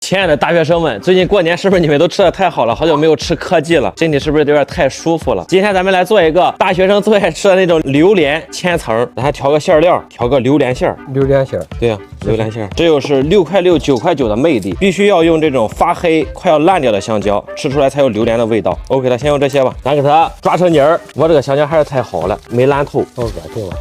亲爱的大学生们，最近过年是不是你们都吃的太好了？好久没有吃科技了，身体是不是有点太舒服了？今天咱们来做一个大学生最爱吃的那种榴莲千层，咱还调个馅料，调个榴莲馅儿。榴莲馅儿，对呀、榴莲馅儿。这又是6块6、9块9的魅力，必须要用这种发黑、快要烂掉的香蕉，吃出来才有榴莲的味道。OK 了，先用这些吧，咱给它抓成泥儿。我这个香蕉还是太好了，没烂透。好恶心了。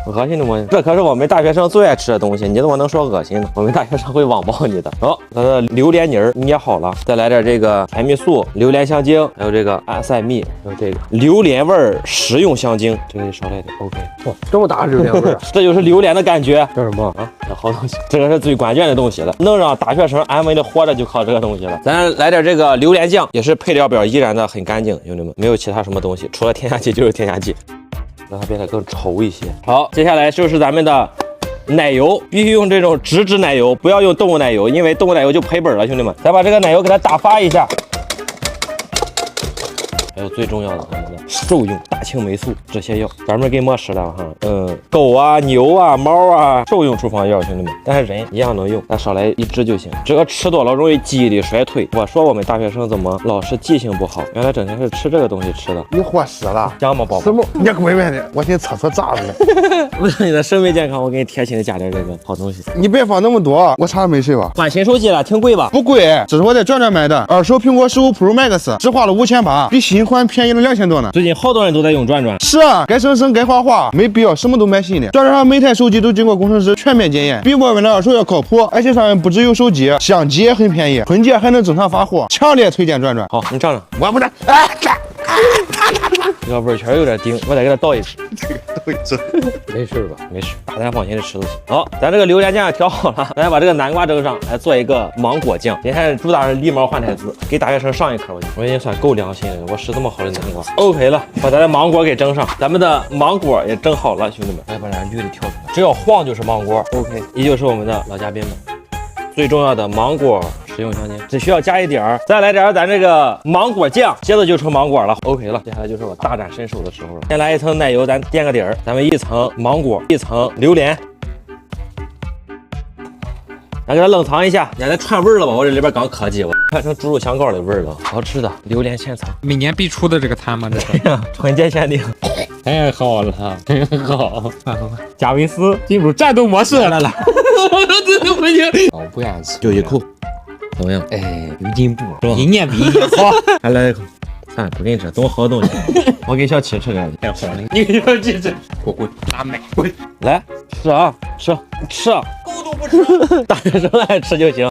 恶心的吗？这可是我们大学生最爱吃的东西，你怎么能说恶心呢？我们大学生会网暴你的。好，它的榴莲泥儿捏好了，再来点这个甜蜜素、榴莲香精，还有这个安赛蜜，还有这个榴莲味儿食用香精，这个也少来点。OK， 哇，这么大榴莲味儿，这就是榴莲的感觉。这是什么？啊，这好东西，这个是最关键的东西了，能让大学生安稳的活着就靠这个东西了。咱来点这个榴莲酱，也是配料表依然的很干净，兄弟们，没有其他什么东西，除了添加剂就是添加剂。让它变得更稠一些。好，接下来就是咱们的奶油，必须用这种植脂奶油，不要用动物奶油，因为动物奶油就赔本了，兄弟们。再把这个奶油给它打发一下。还有最重要的，咱们的兽用大青霉素这些药，专门给没吃的哈。狗啊、牛啊、猫啊，兽用处方药，兄弟们。但是人一样能用，咱少来1支就行。这个吃多了容易记忆力衰退。我说我们大学生怎么老是记性不好？原来整天是吃这个东西吃的。你伙食了？香吗，宝宝？什么？你滚远点！我先测测咋子了。为了你的生命健康，我给你贴心的加点这个好东西。你别放那么多，我查没谁吧？换新手机了，挺贵吧？不贵，这是我在转转买的，二手苹果15 Pro Max，只花了5800，比新款便宜了2000多呢。最近好多人都在用转转。是啊，该省省该花花，没必要什么都买新的。转转上每台手机都经过工程师全面检验，比我们的二手要靠谱，而且上面不只有手机，相机也很便宜，春节还能正常发货，强烈推荐转转。好，你尝尝。我不是，哎，这个味儿确实有点顶，我再给它倒一支。对，这没事吧？没事，大胆放心的吃就行。好，咱这个榴莲酱调好了，咱把这个南瓜蒸上，来做一个芒果酱。今天主打是狸猫换太子，给大学生上一课。我已经算够良心了，我吃这么好的南瓜。OK 了，把咱的芒果给蒸上，咱们的芒果也蒸好了，兄弟们，来把咱绿的挑出来，只要晃就是芒果。OK， 依旧是我们的老嘉宾们。最重要的芒果食用香精，只需要加一点儿，再来点儿咱这个芒果酱，接着就成芒果了。OK 了，接下来就是我大展身手的时候了。先来一层奶油，咱垫个底儿，咱们一层芒果，一层榴莲，咱给它冷藏一下，你看它串味儿了吧？我这里边刚科技，我串成猪肉香膏的味儿了，好吃的榴莲千层，每年必出的这个餐吗？这是春节限定。太好了，很好。贾维斯进入战斗模式，来，真的不行。我不想吃，就一口，怎么样？哎，有进步，是吧一年比一年好。还来一口。算不给你吃，这么好的东西，我给小七吃个。太好了，你给小七吃，滚，拿麦滚。来吃啊，吃，够都不吃，大学生爱吃就行。